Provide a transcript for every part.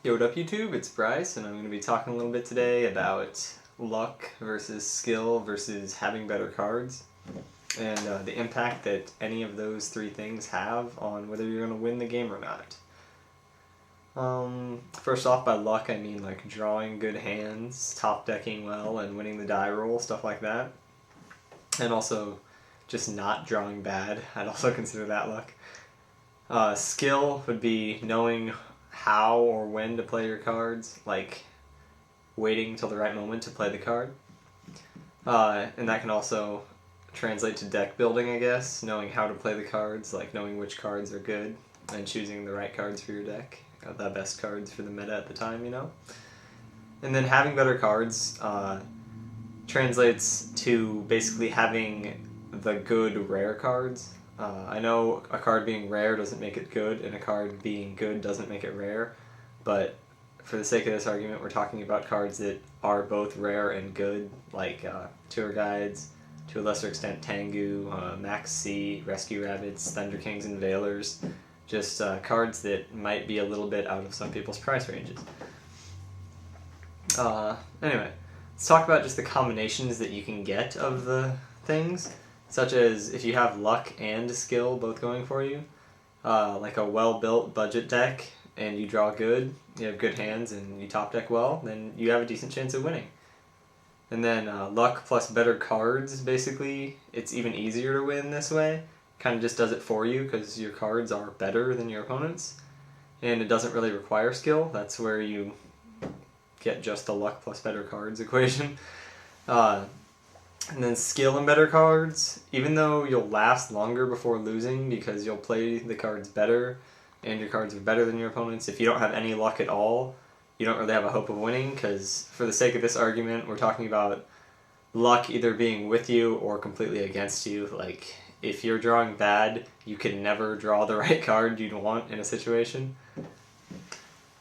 Yo, what up YouTube? It's Bryce, and I'm going to be talking a little bit today about luck versus skill versus having better cards, and the impact that any of those three things have on whether you're going to win the game or not. First off, by luck I mean like drawing good hands, top decking well, and winning the die roll, stuff like that. And also just not drawing bad, I'd also consider that luck. Skill would be knowing how or when to play your cards, like waiting till the right moment to play the card. And that can also translate to deck building, I guess, knowing how to play the cards, like knowing which cards are good and choosing the right cards for your deck, the best cards for the meta at the time, you know. And then having better cards translates to basically having the good rare cards. I know a card being rare doesn't make it good, and a card being good doesn't make it rare, but for the sake of this argument, we're talking about cards that are both rare and good, like Tour Guides, to a lesser extent Tengu, Max C, Rescue Rabbits, Thunder Kings, and Veilers. Just cards that might be a little bit out of some people's price ranges. Anyway, let's talk about just the combinations that you can get of the things. Such as if you have luck and skill both going for you, like a well-built budget deck, and you draw good, you have good hands, and you top deck well, then you have a decent chance of winning. And then luck plus better cards, basically, it's even easier to win this way. Kind of just does it for you because your cards are better than your opponents, and it doesn't really require skill. That's where you get just the luck plus better cards equation. And then skill and better cards, even though you'll last longer before losing because you'll play the cards better and your cards are better than your opponents, if you don't have any luck at all, you don't really have a hope of winning, because for the sake of this argument, we're talking about luck either being with you or completely against you. Like, if you're drawing bad, you can never draw the right card you'd want in a situation.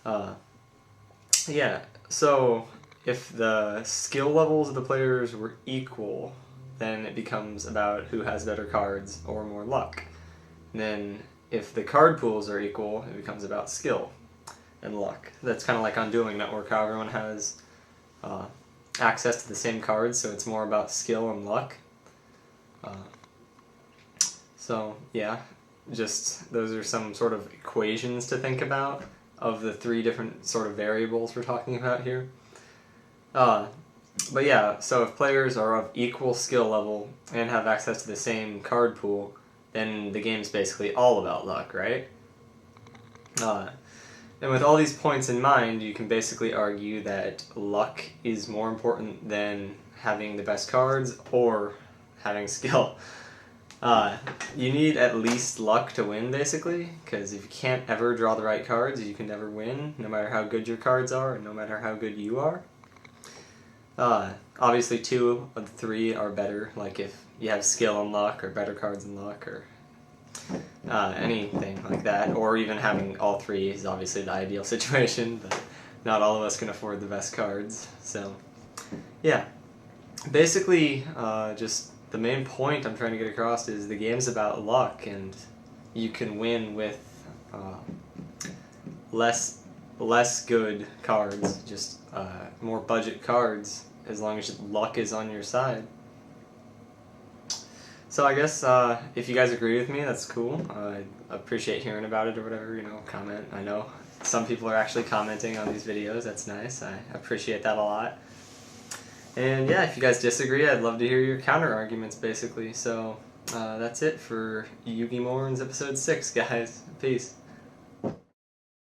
Yeah, so if the skill levels of the players were equal, then it becomes about who has better cards or more luck. And then if the card pools are equal, it becomes about skill and luck. That's kind of like on Dueling Network, how everyone has access to the same cards, so it's more about skill and luck. So yeah, just those are some sort of equations to think about of the three different sort of variables we're talking about here. But yeah, so if players are of equal skill level and have access to the same card pool, then the game's basically all about luck, right? And with all these points in mind, you can basically argue that luck is more important than having the best cards or having skill. You need at least luck to win, basically, because if you can't ever draw the right cards, you can never win, no matter how good your cards are and no matter how good you are. Obviously 2 of the 3 are better, like if you have skill and luck, or better cards and luck, or anything like that, or even having all 3 is obviously the ideal situation, but not all of us can afford the best cards, so yeah. Basically, just the main point I'm trying to get across is the game's about luck, and you can win with less good cards, just more budget cards, as long as luck is on your side. So I guess if you guys agree with me, that's cool. I appreciate hearing about it or whatever, you know, comment. I know some people are actually commenting on these videos, that's nice. I appreciate that a lot. And yeah, if you guys disagree, I'd love to hear your counter arguments, basically. So that's it for Yugimornz episode 6, guys. Peace.